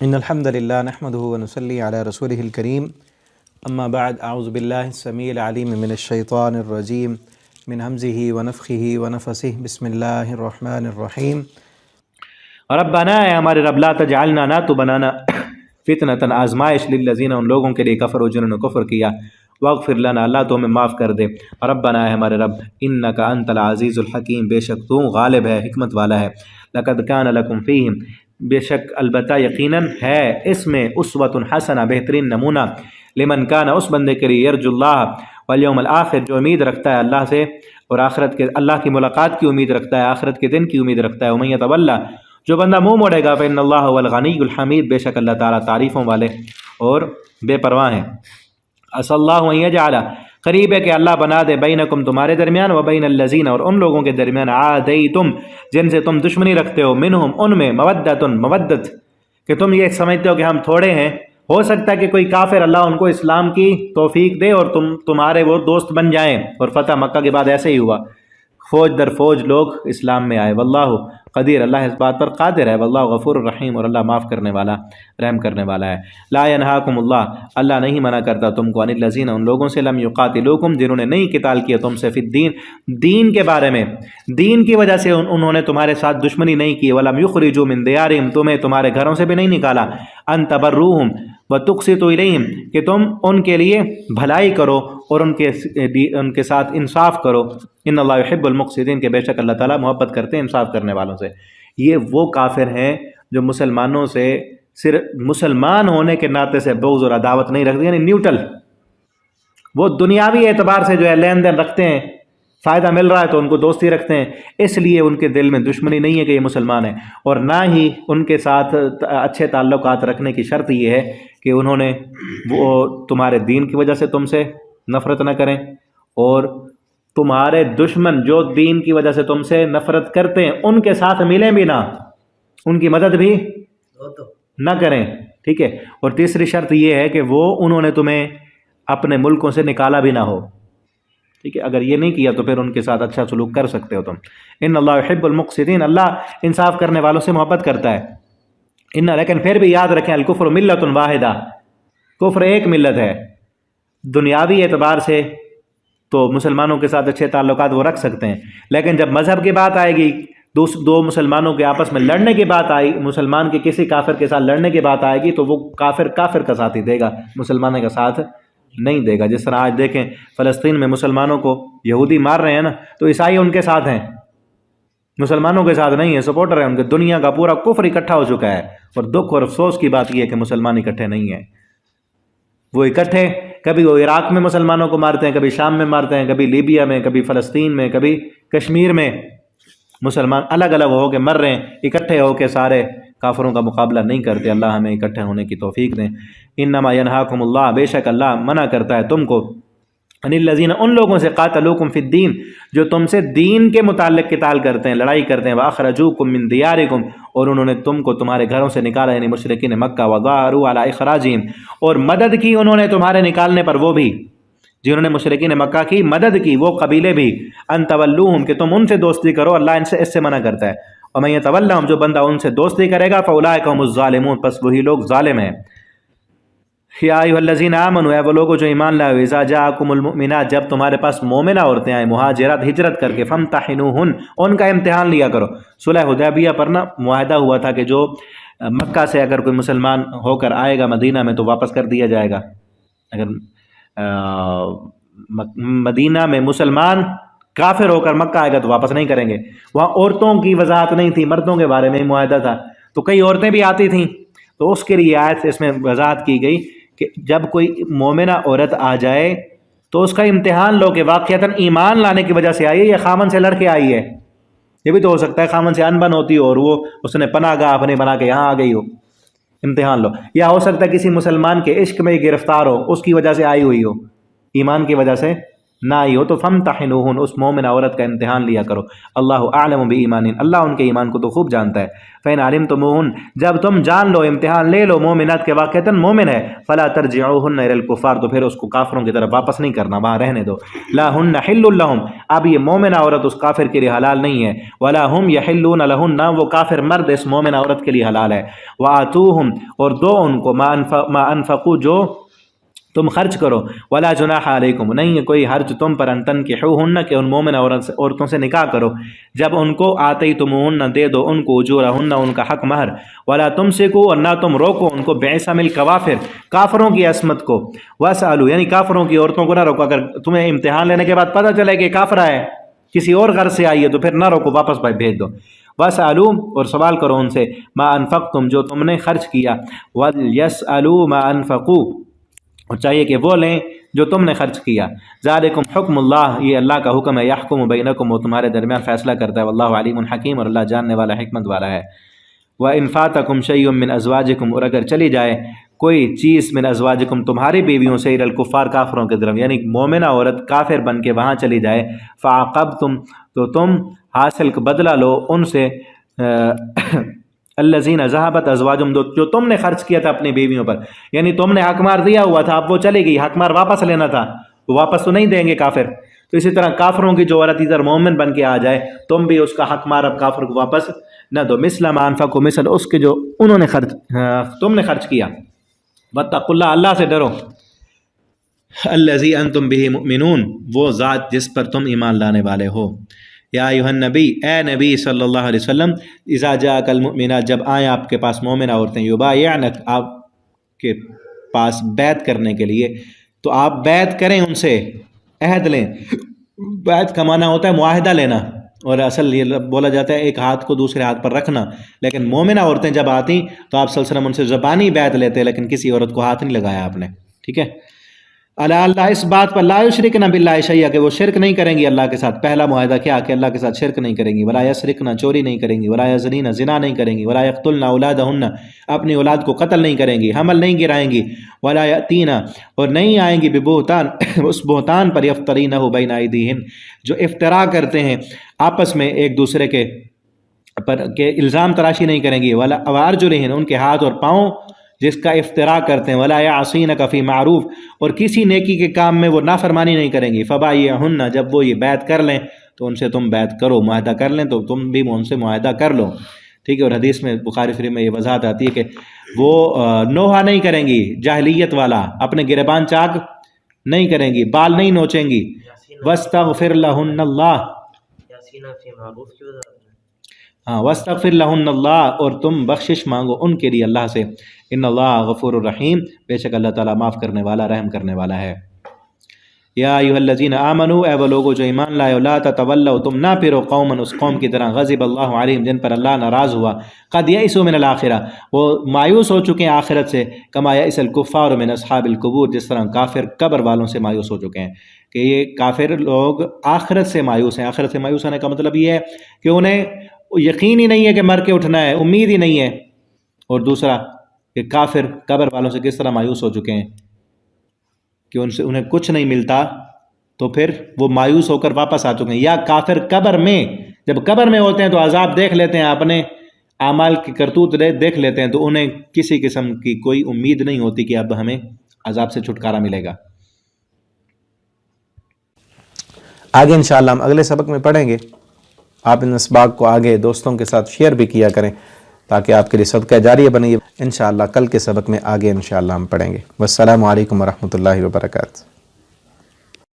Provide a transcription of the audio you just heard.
ان الحمد للہ نحمده ونصلی علی رسوله الکریم اما بعد اعوذ باللہ السمیع العلیم من الشیطان الرجیم من ہمزہ ونفخہ ونفثہ بسم اللہ الرحمن الرحیم۔ ربنا اے ہمارے رب لا تجعلنا نہ تو بنانا فتنة آزمائش للذین ان لوگوں کے لیے کفروا جنہوں نے کفر کیا، واغفر لنا اللہ تو ہمیں معاف کر دے، ربنا اے ہمارے رب انک انت العزیز الحکیم بے شک تو غالب ہے حکمت والا ہے، لقد کان لکم فیہم بے شک البتہ یقیناً ہے اس میں اسوۃ حسنہ بہترین نمونہ، لمن کان اس بندے کے لیے یرجو اللہ والیوم الآخر جو امید رکھتا ہے اللہ سے اور آخرت کے اللہ کی ملاقات کی امید رکھتا ہے، آخرت کے دن کی امید رکھتا ہے، ومن یتولی جو بندہ منہ موڑے گا فإن اللہ هو الغنی الحمید بے شک اللہ تعالیٰ تعریفوں والے اور بے پرواہ ہیں۔ عسى اللہ ان یجعل قریب ہے کہ اللہ بنا دے بینکم تمہارے درمیان و بین الذین اور ان لوگوں کے درمیان عادیتم جن سے تم دشمنی رکھتے ہو منہم ان میں مودت کہ تم یہ سمجھتے ہو کہ ہم تھوڑے ہیں، ہو سکتا ہے کہ کوئی کافر اللہ ان کو اسلام کی توفیق دے اور تمہارے وہ دوست بن جائیں، اور فتح مکہ کے بعد ایسے ہی ہوا، فوج در فوج لوگ اسلام میں آئے، واللہ قدیر اللہ اس بات پر قادر ہے، واللہ غفور الرحیم اور اللہ معاف کرنے والا رحم کرنے والا ہے۔ لا ینہاکم اللہ نہیں منع کرتا تم کو عن الذین ان لوگوں سے لم یقاتلوکم جنہوں نے نہیں قتال کیا تم سے فی الدین دین کے بارے میں، دین کی وجہ سے انہوں نے تمہارے ساتھ دشمنی نہیں کی، ولم یخرجوا من دیارہم تمہیں تمہارے گھروں سے بھی نہیں نکالا، ان تبروہم وتقسطوا الیہم کہ تم ان کے لیے بھلائی کرو اور ان کے ساتھ انصاف کرو، ان اللہ یحب المقسطین کہ بے شک اللہ تعالیٰ محبت کرتے ہیں انصاف کرنے والوں سے۔ یہ وہ کافر ہیں جو مسلمانوں سے صرف مسلمان ہونے کے ناطے سے بغض اور عداوت نہیں رکھتے، یعنی نیوٹرل، وہ دنیاوی اعتبار سے جو ہے لین دین رکھتے ہیں، فائدہ مل رہا ہے تو ان کو دوستی رکھتے ہیں، اس لیے ان کے دل میں دشمنی نہیں ہے کہ یہ مسلمان ہیں، اور نہ ہی ان کے ساتھ اچھے تعلقات رکھنے کی شرط یہ ہے کہ انہوں نے وہ تمہارے دین کی وجہ سے تم سے نفرت نہ کریں، اور تمہارے دشمن جو دین کی وجہ سے تم سے نفرت کرتے ہیں ان کے ساتھ ملیں بھی نہ، ان کی مدد بھی نہ کریں، ٹھیک ہے۔ اور تیسری شرط یہ ہے کہ وہ انہوں نے تمہیں اپنے ملکوں سے نکالا بھی نہ ہو، ٹھیک ہے۔ اگر یہ نہیں کیا تو پھر ان کے ساتھ اچھا سلوک کر سکتے ہو تم۔ ان اللہ یحب المقسطین اللہ انصاف کرنے والوں سے محبت کرتا ہے۔ لیکن پھر بھی یاد رکھیں الکفر ملت واحدہ، کفر ایک ملت ہے، دنیاوی اعتبار سے تو مسلمانوں کے ساتھ اچھے تعلقات وہ رکھ سکتے ہیں، لیکن جب مذہب کی بات آئے گی، دو مسلمانوں کے آپس میں لڑنے کی بات آئی، مسلمان کے کسی کافر کے ساتھ لڑنے کی بات آئے گی تو وہ کافر کا ساتھ ہی دے گا، مسلمانوں کا ساتھ نہیں دے گا۔ جس طرح آج دیکھیں فلسطین میں مسلمانوں کو یہودی مار رہے ہیں نا، تو عیسائی ان کے ساتھ ہیں، مسلمانوں کے ساتھ نہیں ہے، سپورٹر ہیں ان کے۔ دنیا کا پورا کفر اکٹھا ہو چکا ہے، اور دکھ اور افسوس کی بات یہ ہے کہ مسلمان اکٹھے نہیں ہیں۔ وہ اکٹھے کبھی وہ عراق میں مسلمانوں کو مارتے ہیں، کبھی شام میں مارتے ہیں، کبھی لیبیا میں، کبھی فلسطین میں، کبھی کشمیر میں، مسلمان الگ الگ ہو کے مر رہے ہیں، اکٹھے ہو کے سارے کافروں کا مقابلہ نہیں کرتے۔ اللہ ہمیں اکٹھے ہونے کی توفیق دیں۔ انما ینہاکم اللہ بے شک اللہ منع کرتا ہے تم کو ان الذین ان لوگوں سے قاتلوکم فی الدین جو تم سے دین کے متعلق قتال کرتے ہیں، لڑائی کرتے ہیں، واخرجوکم من دیارکم اور انہوں نے تم کو تمہارے گھروں سے نکالا، یعنی مشرکین مکہ، وظاہروا علی اخراجہم اور مدد کی انہوں نے تمہارے نکالنے پر، وہ بھی جنہوں نے مشرکین مکہ کی مدد کی، وہ قبیلے بھی، ان تولوہم کہ تم ان سے دوستی کرو، اللہ اس سے منع کرتا ہے۔ ومن یتولہم جو بندہ ان سے دوستی کرے گا فاولئک هم الظالمون پس وہی لوگ ظالم ہیں۔ یا ایھا الذین آمنوا اے وہ لوگوں جو ایمان لائے ہو، اذا جاءکم المؤمنات جب تمہارے پاس مومنہ عورتیں آئیں، مہاجرات ہجرت کر کے، فامتحنوہن ان کا امتحان لیا کرو۔ صلح حدیبیہ پر نا معاہدہ ہوا تھا کہ جو مکہ سے اگر کوئی مسلمان ہو کر آئے گا مدینہ میں تو واپس کر دیا جائے گا، اگر مدینہ میں مسلمان کافر ہو کر مکہ آئے گا تو واپس نہیں کریں گے۔ وہاں عورتوں کی وضاحت نہیں تھی، مردوں کے بارے میں معاہدہ تھا، تو کئی عورتیں بھی آتی تھیں، تو اس کے لیے آیت اس میں وضاحت کی گئی کہ جب کوئی مومنہ عورت آ جائے تو اس کا امتحان لو کہ واقعتاً ایمان لانے کی وجہ سے آئی ہے یا خامن سے لڑ کے آئی ہے۔ یہ بھی تو ہو سکتا ہے خامن سے ان بن ہوتی ہو اور وہ اس نے پناہ گاہ اپنے بنا کے یہاں آ گئی ہو، امتحان لو۔ یا ہو سکتا ہے کسی مسلمان کے عشق میں گرفتار ہو، اس کی وجہ سے آئی ہوئی ہو، ایمان کی وجہ سے نہ ہی ہو تو فامتحنوہن، اس مومن عورت کا امتحان لیا کرو، اللہ اعلم بایمانہن، اللہ ان کے ایمان کو تو خوب جانتا ہے، فإن علمتموہن، جب تم جان لو امتحان لے لو مومنات کے واقعتاً مومن ہے، فلا ترجعوہن الی الکفار، تو پھر اس کو کافروں کی طرف واپس نہیں کرنا، وہاں رہنے دو، لا ہن حل لہم، اب یہ مومن عورت اس کافر کے لیے حلال نہیں ہے، ولا ہم یحلون لہن، نہ وہ کافر مرد اس مومن عورت کے لیے حلال ہے، وآتوہم، اور دو ان کو ما انفقوا، جو تم خرچ کرو، ولا جناح علیکم، نہیں ہے کوئی حرج تم پر، ان تنکحوہن، کہ ان مومن عورتوں سے نکاح کرو، جب ان کو آتیتموہن، دے دو ان کو اجورہن، ان کا حق مہر، ولا تمسکوا، اور نہ تم روکو ان کو، بعصم الکوافر، کافروں کی عصمت کو، واسألوا، یعنی کافروں کی عورتوں کو نہ روکو، اگر تمہیں امتحان لینے کے بعد پتہ چلے کہ کافرہ ہے، کسی اور غرض سے آئی ہے، تو پھر نہ روکو، واپس بھیج دو، واسألوا، اور سوال کرو ان سے، ما انفقتم، جو تم نے خرچ کیا، ولیسألوا ما انفقوا، اور چاہیے کہ وہ لیں جو تم نے خرچ کیا، ذالکم حکم اللہ، یہ اللہ کا حکم ہے، یحکم بینکم، وہ تمہارے درمیان فیصلہ کرتا ہے، واللہ علیم حکیم، اور اللہ جاننے والا حکمت والا ہے، وَإِن فَاتَكُمْ شَيْءٌ مِّنْ أَزْوَاجِكُمْ، اور اگر چلی جائے کوئی چیز من ازواجکم، تمہاری بیویوں سے، الی الکفار، کافروں کی طرف، یعنی مومنہ عورت کافر بن کے وہاں چلی جائے، فعاقبتم، تو تم حاصل بدلہ لو ان سے، الذین ذہبت ازواجہم، جو تم نے خرچ کیا تھا اپنی بیویوں پر، یعنی تم نے حق مار دیا ہوا تھا، اب وہ چلی گئی، حق مار واپس لینا تھا، وہ واپس تو نہیں دیں گے کافر، تو اسی طرح کافروں کی جو عورت ادھر مومن بن کے آ جائے، تم بھی اس کا حق مار اب کافر کو واپس نہ دو، مثل ما انفقوا، مثل اس کے جو انہوں نے تم نے خرچ کیا، واتقوا اللہ، اللہ سے ڈرو، الذی انتم بہ مؤمنون، وہ ذات جس پر تم ایمان لانے والے ہو، یا ایھا النبی، اے نبی صلی اللہ علیہ وسلم، اذا جاءک المؤمنات، جب آئیں آپ کے پاس مومنہ عورتیں، یبایعنک، آپ کے پاس بیعت کرنے کے لیے، تو آپ بیعت کریں ان سے، عہد لیں، بیعت کا معنی ہوتا ہے معاہدہ لینا، اور اصل یہ بولا جاتا ہے ایک ہاتھ کو دوسرے ہاتھ پر رکھنا، لیکن مومنہ عورتیں جب آتی تو آپ صلی اللہ علیہ وسلم ان سے زبانی بیعت لیتے، لیکن کسی عورت کو ہاتھ نہیں لگایا آپ نے، ٹھیک ہے، اللہ اس بات پر، لا یشرکن باللہ شیئا، کہ وہ شرک نہیں کریں گی اللہ کے ساتھ، پہلا معاہدہ کیا کہ اللہ کے ساتھ شرک نہیں کریں گی، ولا یسرقن، چوری نہیں کریں گی، ولا یزنین، زنا نہیں کریں گی، ولا یقتلن اولادہن، اپنی اولاد کو قتل نہیں کریں گی، حمل نہیں گرائیں گی، ولا یاتین، اور نہیں آئیں گی ببہتان، اس بہتان پر، یفترینہ بین ایدیہن، جو افترا کرتے ہیں آپس میں ایک دوسرے کے پر، کہ الزام تراشی نہیں کریں گی، ولا وارجلہن، ان کے ہاتھ اور پاؤں جس کا افتراء کرتے ہیں، ولا یعصینک فی معروف، اور کسی نیکی کے کام میں وہ نافرمانی نہیں کریں گی، فبایعہن، جب وہ یہ بیعت کر لیں تو ان سے تم بیعت کرو، معاہدہ کر لیں تو تم بھی ان سے معاہدہ کر لو، ٹھیک ہے، اور حدیث میں بخاری شریف میں یہ وضاحت آتی ہے کہ وہ نوحہ نہیں کریں گی، جاہلیت والا، اپنے گریبان چاک نہیں کریں گی، بال نہیں نوچیں گی، واستغفر لہن اللہ، ہاں، واستغفر لہن اللہ، اور تم بخشش مانگو ان کے لیے اللہ سے، ان اللہ غفور الرحیم، بے شک اللہ تعالیٰ معاف کرنے والا، رحم کرنے والا ہے، یا ایھا الذین آمنوا، اے وہ لوگو جو ایمان لائے، لا تتولوا، تم نہ پھرو، قوما، اس قوم کی طرح، غضب اللہ علیہم، جن پر اللہ ناراض ہوا، قد یئسوا من الآخرہ، وہ مایوس ہو چکے ہیں آخرت سے، کما یئس الکفار من اصحاب القبور، جس طرح کافر قبر والوں سے مایوس ہو چکے ہیں، کہ یہ کافر لوگ آخرت سے مایوس ہیں، آخرت سے مایوس ہونے کا مطلب یہ ہے کہ انہیں یقین ہی نہیں ہے کہ مر کے اٹھنا ہے، امید ہی نہیں ہے، اور دوسرا کہ کافر قبر والوں سے کس طرح مایوس ہو چکے ہیں کہ انہیں کچھ نہیں ملتا، تو پھر وہ مایوس ہو کر واپس آ چکے ہیں، یا کافر قبر میں، جب قبر میں ہوتے ہیں تو عذاب دیکھ لیتے ہیں، اپنے اعمال کی کرتوت دیکھ لیتے ہیں، تو انہیں کسی قسم کی کوئی امید نہیں ہوتی کہ اب ہمیں عذاب سے چھٹکارا ملے گا۔ آگے انشاءاللہ ہم اگلے سبق میں پڑھیں گے، آپ ان اسباق کو آگے دوستوں کے ساتھ شیئر بھی کیا کریں تاکہ آپ کے لیے صدقہ جاریہ بنے، انشاءاللہ کل کے سبق میں آگے انشاءاللہ ہم پڑھیں گے۔ والسلام علیکم ورحمۃ اللہ وبرکاتہ۔